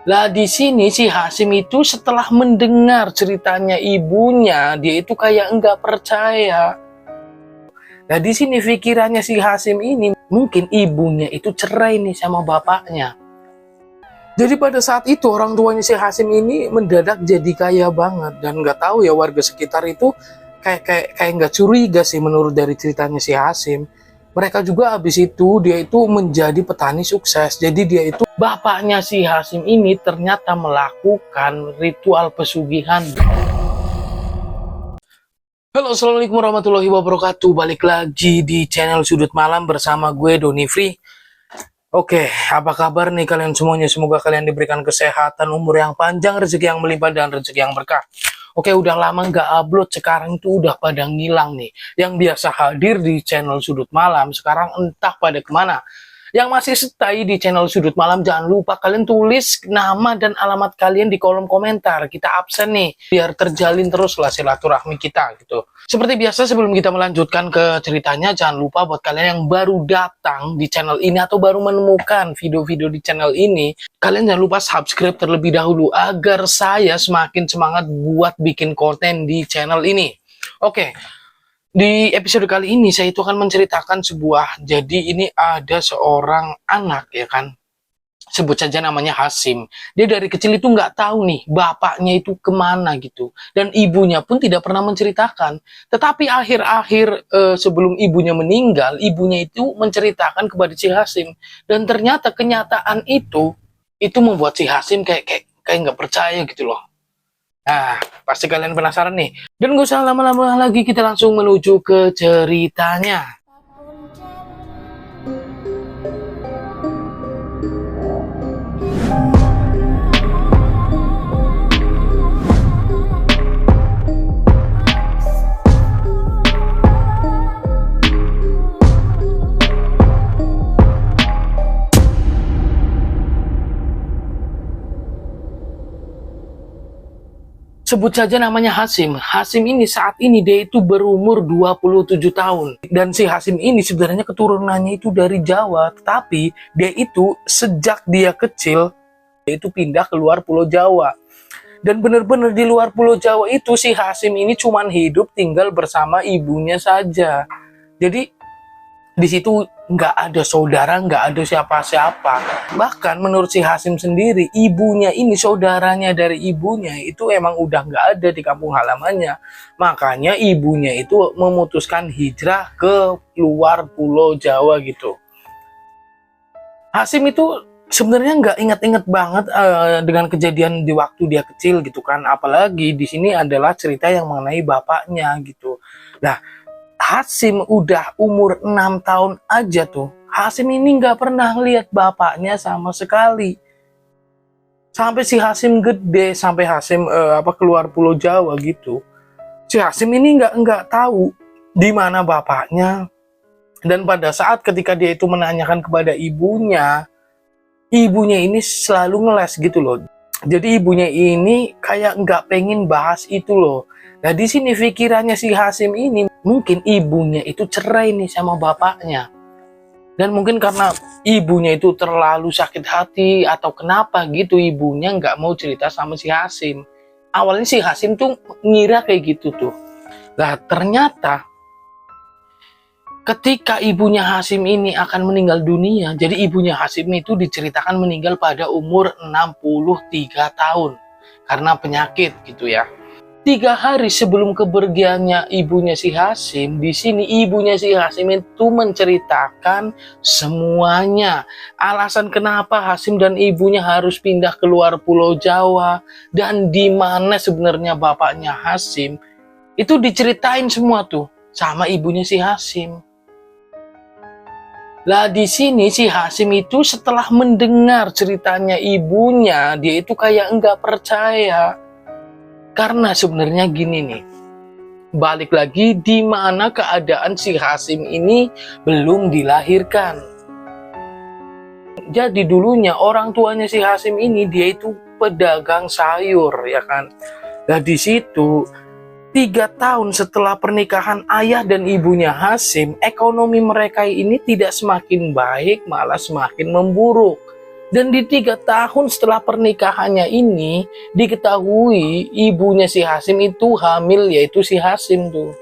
Lah di sini si Hasim itu setelah mendengar ceritanya ibunya, dia itu kayak enggak percaya. Nah di sini pikirannya si Hasim ini mungkin ibunya itu cerai nih sama bapaknya. Jadi pada saat itu orang tuanya si Hasim ini mendadak jadi kaya banget dan nggak tahu ya warga sekitar itu kayak nggak curiga sih menurut dari ceritanya si Hasim. Mereka juga habis itu dia itu menjadi petani sukses. Jadi dia itu bapaknya si Hasim ini ternyata melakukan ritual pesugihan. Halo, assalamualaikum warahmatullahi wabarakatuh. Balik lagi di channel Sudut Malam bersama gue Doni Free. Oke, apa kabar nih kalian semuanya? Semoga kalian diberikan kesehatan, umur yang panjang, rezeki yang melimpah, dan rezeki yang berkah. Oke, udah lama nggak upload, sekarang itu udah pada ngilang nih. Yang biasa hadir di channel Sudut Malam, sekarang entah pada kemana. Yang masih stay di channel Sudut Malam, jangan lupa kalian tulis nama dan alamat kalian di kolom komentar. Kita absen nih, biar terjalin terus lah silaturahmi kita gitu. Seperti biasa sebelum kita melanjutkan ke ceritanya, jangan lupa buat kalian yang baru datang di channel ini atau baru menemukan video-video di channel ini, kalian jangan lupa subscribe terlebih dahulu agar saya semakin semangat buat bikin konten di channel ini. Oke. Di episode kali ini saya itu akan menceritakan jadi ini ada seorang anak ya kan, sebut saja namanya Hasim. Dia dari kecil itu nggak tahu nih bapaknya itu kemana gitu, dan ibunya pun tidak pernah menceritakan. Tetapi akhir-akhir sebelum ibunya meninggal, ibunya itu menceritakan kepada si Hasim, dan ternyata kenyataan itu membuat si Hasim kayak nggak percaya gitu loh. Nah, pasti kalian penasaran nih. Dan gak usah lama-lama lagi, kita langsung menuju ke ceritanya. Sebut saja namanya Hasim. Hasim ini saat ini dia itu berumur 27 tahun. Dan si Hasim ini sebenarnya keturunannya itu dari Jawa. Tetapi dia itu sejak dia kecil, dia itu pindah ke luar Pulau Jawa. Dan benar-benar di luar Pulau Jawa itu si Hasim ini cuman hidup tinggal bersama ibunya saja. Jadi di situ nggak ada saudara, nggak ada siapa-siapa. Bahkan menurut si Hasim sendiri, ibunya ini, saudaranya dari ibunya itu emang udah nggak ada di kampung halamannya. Makanya ibunya itu memutuskan hijrah ke luar Pulau Jawa gitu. Hasim itu sebenarnya nggak ingat-ingat banget dengan kejadian di waktu dia kecil gitu kan. Apalagi di sini adalah cerita yang mengenai bapaknya gitu. Nah, Hasim udah umur 6 tahun aja tuh. Hasim ini nggak pernah lihat bapaknya sama sekali. Sampai si Hasim gede, sampai Hasim keluar Pulau Jawa gitu. Si Hasim ini nggak tahu di mana bapaknya. Dan pada saat ketika dia itu menanyakan kepada ibunya ini selalu ngeles gitu loh. Jadi ibunya ini kayak nggak pengen bahas itu loh. Nah di sini pikirannya si Hasim ini mungkin ibunya itu cerai nih sama bapaknya. Dan mungkin karena ibunya itu terlalu sakit hati atau kenapa gitu ibunya nggak mau cerita sama si Hasim. Awalnya si Hasim tuh ngira kayak gitu tuh. Nah ternyata ketika ibunya Hasim ini akan meninggal dunia, jadi ibunya Hasim itu diceritakan meninggal pada umur 63 tahun karena penyakit gitu ya. 3 hari sebelum kepergiannya ibunya si Hasim, di sini ibunya si Hasim itu menceritakan semuanya. Alasan kenapa Hasim dan ibunya harus pindah keluar Pulau Jawa dan di mana sebenarnya bapaknya Hasim, itu diceritain semua tuh sama ibunya si Hasim. Lah di sini si Hasim itu setelah mendengar ceritanya ibunya, dia itu kayak enggak percaya. Karena sebenarnya gini nih, balik lagi di mana keadaan si Hasim ini belum dilahirkan. Jadi dulunya orang tuanya si Hasim ini dia itu pedagang sayur ya kan. Nah di situ 3 tahun setelah pernikahan ayah dan ibunya Hasim, ekonomi mereka ini tidak semakin baik, malah semakin memburuk. Dan di 3 tahun setelah pernikahannya ini, diketahui ibunya si Hasim itu hamil, yaitu si Hasim tuh.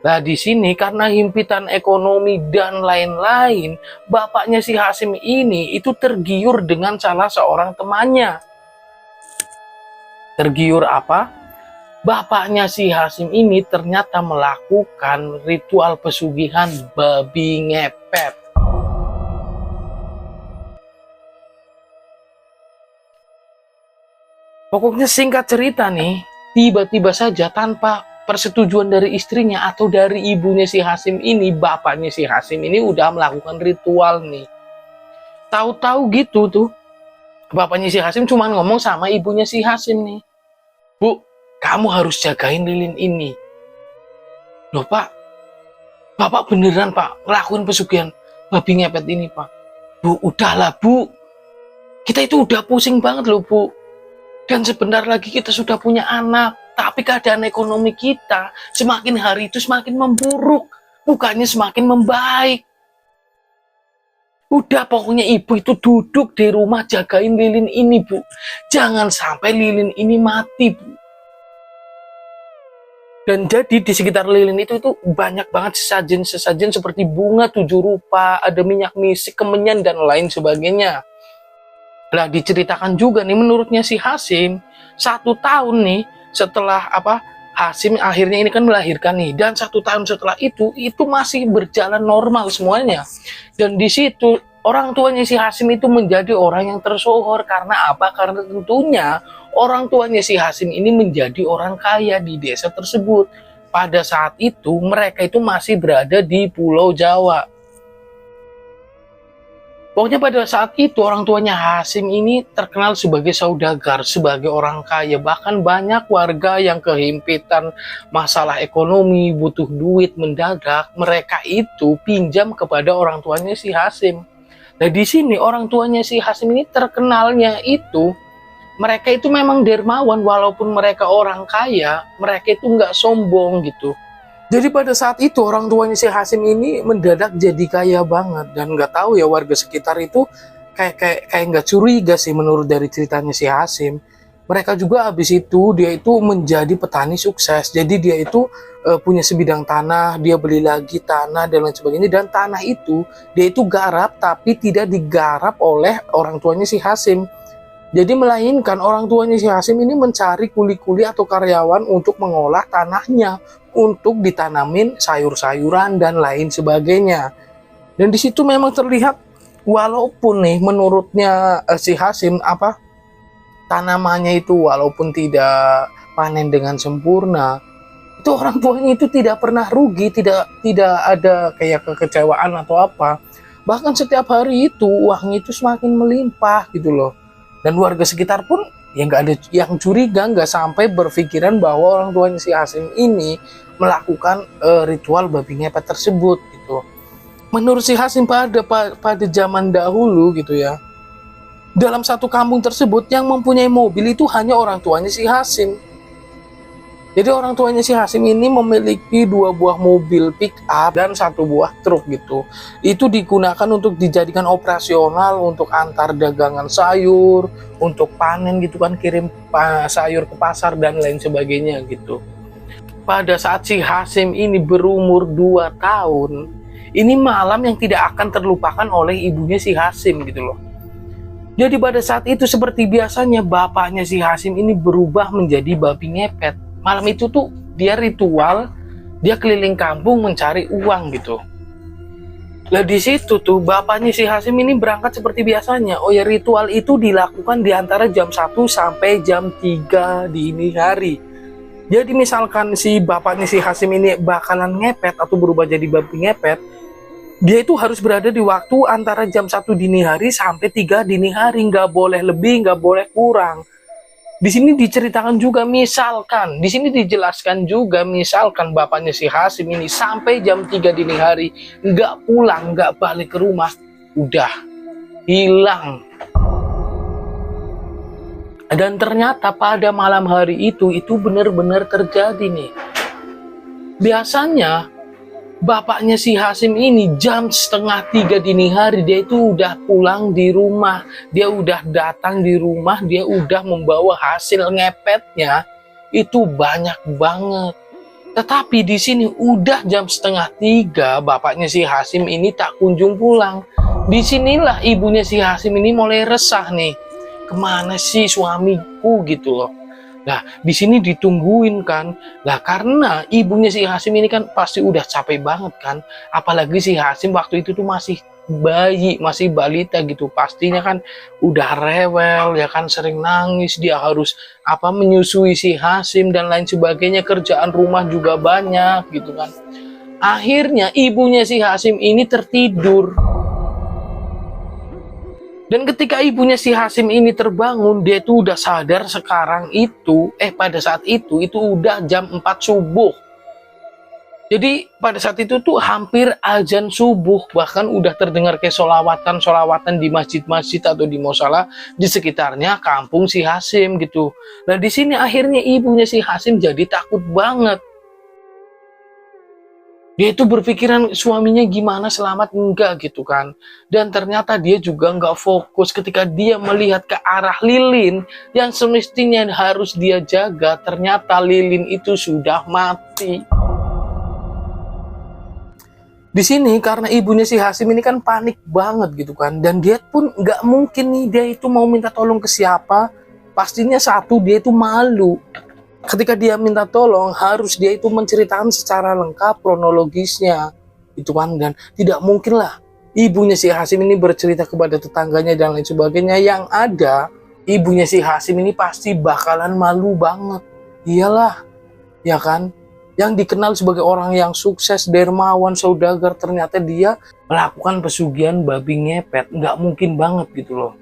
Nah di sini karena himpitan ekonomi dan lain-lain, bapaknya si Hasim ini itu tergiur dengan salah seorang temannya. Tergiur apa? Bapaknya si Hasim ini ternyata melakukan ritual pesugihan babi ngepet. Pokoknya singkat cerita nih, tiba-tiba saja tanpa persetujuan dari istrinya atau dari ibunya si Hasim ini, bapaknya si Hasim ini udah melakukan ritual nih. Tahu-tahu gitu tuh, bapaknya si Hasim cuma ngomong sama ibunya si Hasim nih, "Bu, kamu harus jagain lilin ini." Loh Pak, Bapak beneran Pak ngelakuin pesugihan babi ngepet ini Pak? Bu, udahlah Bu, kita itu udah pusing banget loh Bu. Dan sebentar lagi kita sudah punya anak, tapi keadaan ekonomi kita semakin hari itu semakin memburuk, bukannya semakin membaik. Udah pokoknya ibu itu duduk di rumah jagain lilin ini Bu. Jangan sampai lilin ini mati Bu. Dan jadi di sekitar lilin itu banyak banget sesajen-sesajen seperti bunga 7 rupa, ada minyak misik, kemenyan, dan lain sebagainya. Lah diceritakan juga nih menurutnya si Hasim, 1 tahun nih setelah Hasim akhirnya ini kan melahirkan nih, dan 1 tahun setelah itu masih berjalan normal semuanya. Dan di situ orang tuanya si Hasim itu menjadi orang yang tersohor karena apa? Karena tentunya orang tuanya si Hasim ini menjadi orang kaya di desa tersebut. Pada saat itu mereka itu masih berada di Pulau Jawa. Pokoknya pada saat itu orang tuanya Hasim ini terkenal sebagai saudagar, sebagai orang kaya. Bahkan banyak warga yang kehimpitan masalah ekonomi, butuh duit mendadak, mereka itu pinjam kepada orang tuanya si Hasim. Nah di sini orang tuanya si Hasim ini terkenalnya itu, mereka itu memang dermawan, walaupun mereka orang kaya, mereka itu nggak sombong gitu. Jadi pada saat itu orang tuanya si Hasim ini mendadak jadi kaya banget, dan nggak tahu ya warga sekitar itu kayak nggak curiga sih menurut dari ceritanya si Hasim. Mereka juga habis itu dia itu menjadi petani sukses. Jadi dia itu punya sebidang tanah, dia beli lagi tanah dan lain sebagainya, dan tanah itu dia itu garap tapi tidak digarap oleh orang tuanya si Hasim. Jadi melainkan orang tuanya si Hasim ini mencari kuli-kuli atau karyawan untuk mengolah tanahnya untuk ditanamin sayur-sayuran dan lain sebagainya. Dan di situ memang terlihat walaupun nih menurutnya si Hasim tanamannya itu walaupun tidak panen dengan sempurna, itu orang tuanya itu tidak pernah rugi, tidak ada kayak kekecewaan atau apa. Bahkan setiap hari itu uangnya itu semakin melimpah gitu loh. Dan warga sekitar pun ya nggak ada yang curiga, nggak sampai berpikiran bahwa orang tuanya si Hasim ini melakukan ritual babi ngepet tersebut gitu. Menurut si Hasim pada zaman dahulu gitu ya, dalam satu kampung tersebut yang mempunyai mobil itu hanya orang tuanya si Hasim. Jadi orang tuanya si Hasim ini memiliki 2 buah mobil pick up dan 1 buah truk gitu. Itu digunakan untuk dijadikan operasional untuk antar dagangan sayur, untuk panen gitu kan, kirim sayur ke pasar dan lain sebagainya gitu. Pada saat si Hasim ini berumur 2 tahun, ini malam yang tidak akan terlupakan oleh ibunya si Hasim gitu loh. Jadi pada saat itu seperti biasanya bapaknya si Hasim ini berubah menjadi babi ngepet. Malam itu tuh dia ritual, dia keliling kampung mencari uang gitu. Lah di situ tuh bapaknya si Hasim ini berangkat seperti biasanya. Oh ya, ritual itu dilakukan di antara jam 1 sampai jam 3 dini hari. Jadi misalkan si bapaknya si Hasim ini bakalan ngepet atau berubah jadi babi ngepet, dia itu harus berada di waktu antara jam 1 dini hari sampai 3 dini hari, nggak boleh lebih, nggak boleh kurang. Di sini diceritakan juga misalkan, di sini dijelaskan juga misalkan bapaknya si Hasim ini sampai jam 3 dini hari nggak pulang, nggak balik ke rumah, udah hilang. Dan ternyata pada malam hari itu benar-benar terjadi nih. Biasanya bapaknya si Hasim ini jam 2:30 dini hari dia itu udah pulang di rumah, dia udah datang di rumah, dia udah membawa hasil ngepetnya itu banyak banget. Tetapi di sini udah jam 2:30, bapaknya si Hasim ini tak kunjung pulang. Disinilah ibunya si Hasim ini mulai resah nih. Kemana sih suamiku gitu loh. Nah, di sini ditungguin kan. Nah, karena ibunya si Hasim ini kan pasti udah capek banget kan. Apalagi si Hasim waktu itu tuh masih bayi, masih balita gitu. Pastinya kan udah rewel, ya kan sering nangis, dia harus menyusui si Hasim dan lain sebagainya, kerjaan rumah juga banyak gitu kan. Akhirnya ibunya si Hasim ini tertidur. Dan ketika ibunya si Hasim ini terbangun, dia itu udah sadar pada saat itu udah jam 4 subuh. Jadi pada saat itu tuh hampir azan subuh, bahkan udah terdengar kayak solawatan di masjid-masjid atau di musala di sekitarnya kampung si Hasim gitu. Nah di sini akhirnya ibunya si Hasim jadi takut banget. Dia itu berpikiran suaminya gimana, selamat enggak gitu kan. Dan ternyata dia juga enggak fokus ketika dia melihat ke arah lilin yang semestinya harus dia jaga. Ternyata lilin itu sudah mati. Di sini karena ibunya si Hasim ini kan panik banget gitu kan. Dan dia pun nggak mungkin nih dia itu mau minta tolong ke siapa. Pastinya satu, dia itu malu. Ketika dia minta tolong, harus dia itu menceritakan secara lengkap kronologisnya itu kan. Dan tidak mungkin lah ibunya si Hasim ini bercerita kepada tetangganya dan lain sebagainya. Yang ada ibunya si Hasim ini pasti bakalan malu banget. Iyalah, ya kan, yang dikenal sebagai orang yang sukses, dermawan, saudagar, ternyata dia melakukan pesugihan babi ngepet. Nggak mungkin banget gitu loh.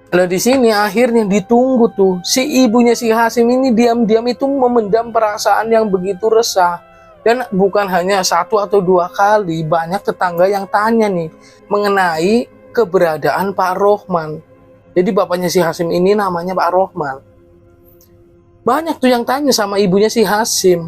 Nah di sini akhirnya ditunggu tuh, si ibunya si Hasim ini diam-diam itu memendam perasaan yang begitu resah. Dan bukan hanya satu atau dua kali, banyak tetangga yang tanya nih mengenai keberadaan Pak Rohman. Jadi bapaknya si Hasim ini namanya Pak Rohman. Banyak tuh yang tanya sama ibunya si Hasim,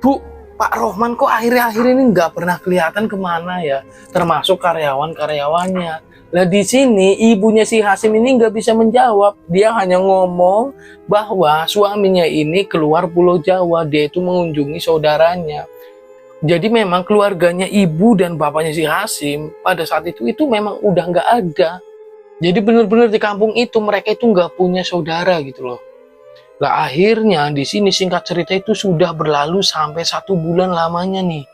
"Bu, Pak Rohman kok akhir-akhir ini nggak pernah kelihatan kemana ya?" Termasuk karyawan-karyawannya. Nah di sini ibunya si Hasim ini nggak bisa menjawab. Dia hanya ngomong bahwa suaminya ini keluar Pulau Jawa. Dia itu mengunjungi saudaranya. Jadi memang keluarganya ibu dan bapaknya si Hasim pada saat itu memang udah nggak ada. Jadi benar-benar di kampung itu mereka itu nggak punya saudara gitu loh. Nah akhirnya di sini singkat cerita itu sudah berlalu sampai 1 bulan lamanya nih.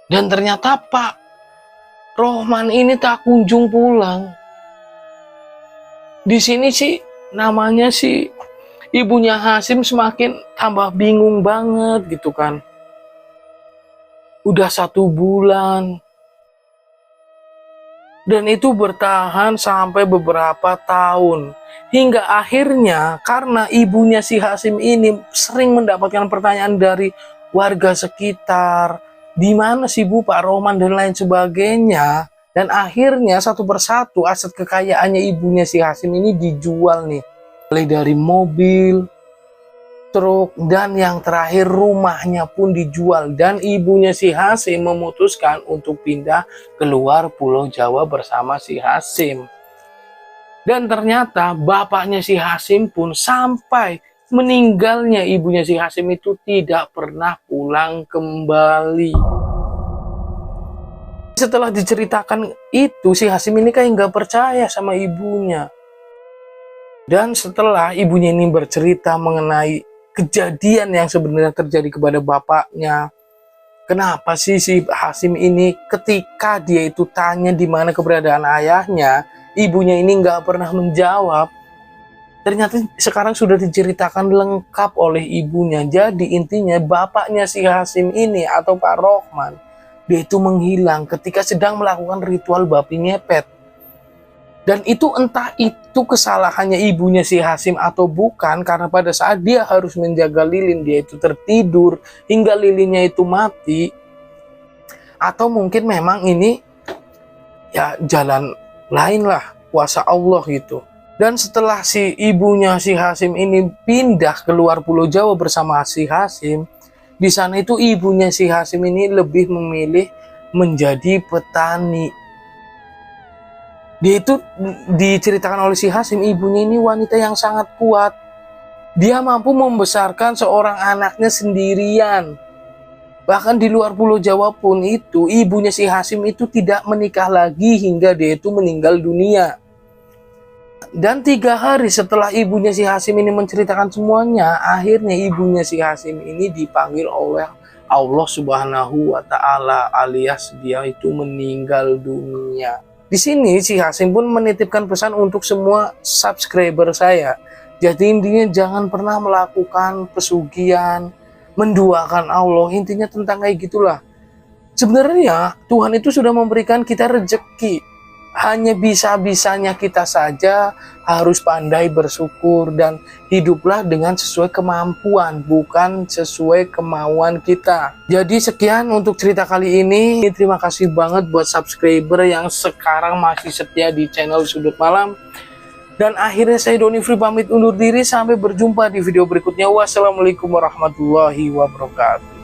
Dan ternyata Pak Rohman ini tak kunjung pulang. Di sini sih namanya sih ibunya Hasim semakin tambah bingung banget gitu kan. Udah 1 bulan. Dan itu bertahan sampai beberapa tahun. Hingga akhirnya karena ibunya si Hasim ini sering mendapatkan pertanyaan dari warga sekitar, di mana sih Bu Pak Rohman dan lain sebagainya. Dan akhirnya satu persatu aset kekayaannya ibunya si Hasim ini dijual nih. Mulai dari mobil, truk, dan yang terakhir rumahnya pun dijual. Dan ibunya si Hasim memutuskan untuk pindah keluar Pulau Jawa bersama si Hasim. Dan ternyata bapaknya si Hasim pun sampai meninggalnya ibunya si Hasim itu tidak pernah pulang kembali. Setelah diceritakan itu, si Hasim ini kayak nggak percaya sama ibunya. Dan setelah ibunya ini bercerita mengenai kejadian yang sebenarnya terjadi kepada bapaknya, kenapa sih si Hasim ini ketika dia itu tanya di mana keberadaan ayahnya, ibunya ini nggak pernah menjawab. Ternyata sekarang sudah diceritakan lengkap oleh ibunya. Jadi intinya bapaknya si Hasim ini atau Pak Rohman, dia itu menghilang ketika sedang melakukan ritual babi ngepet. Dan itu entah itu kesalahannya ibunya si Hasim atau bukan, karena pada saat dia harus menjaga lilin, dia itu tertidur hingga lilinnya itu mati. Atau mungkin memang ini ya jalan lain lah, kuasa Allah gitu. Dan setelah si ibunya si Hasim ini pindah keluar Pulau Jawa bersama si Hasim, Di sana itu ibunya si Hasyim ini lebih memilih menjadi petani. Dia itu diceritakan oleh si Hasyim, ibunya ini wanita yang sangat kuat. Dia mampu membesarkan seorang anaknya sendirian. Bahkan di luar Pulau Jawa pun itu, ibunya si Hasyim itu tidak menikah lagi hingga dia itu meninggal dunia. Dan 3 hari setelah ibunya si Hasyim ini menceritakan semuanya, akhirnya ibunya si Hasyim ini dipanggil oleh Allah Subhanahu wa Ta'ala, alias dia itu meninggal dunia. Di sini si Hasyim pun menitipkan pesan untuk semua subscriber saya. Jadi intinya jangan pernah melakukan pesugihan, menduakan Allah, intinya tentang kayak gitulah. Sebenarnya Tuhan itu sudah memberikan kita rezeki, hanya bisa-bisanya kita saja harus pandai bersyukur dan hiduplah dengan sesuai kemampuan, bukan sesuai kemauan kita. Jadi sekian untuk cerita kali ini. Terima kasih banget buat subscriber yang sekarang masih setia di channel Sudut Malam. Dan akhirnya saya Doni Free pamit undur diri, sampai berjumpa di video berikutnya. Wassalamualaikum warahmatullahi wabarakatuh.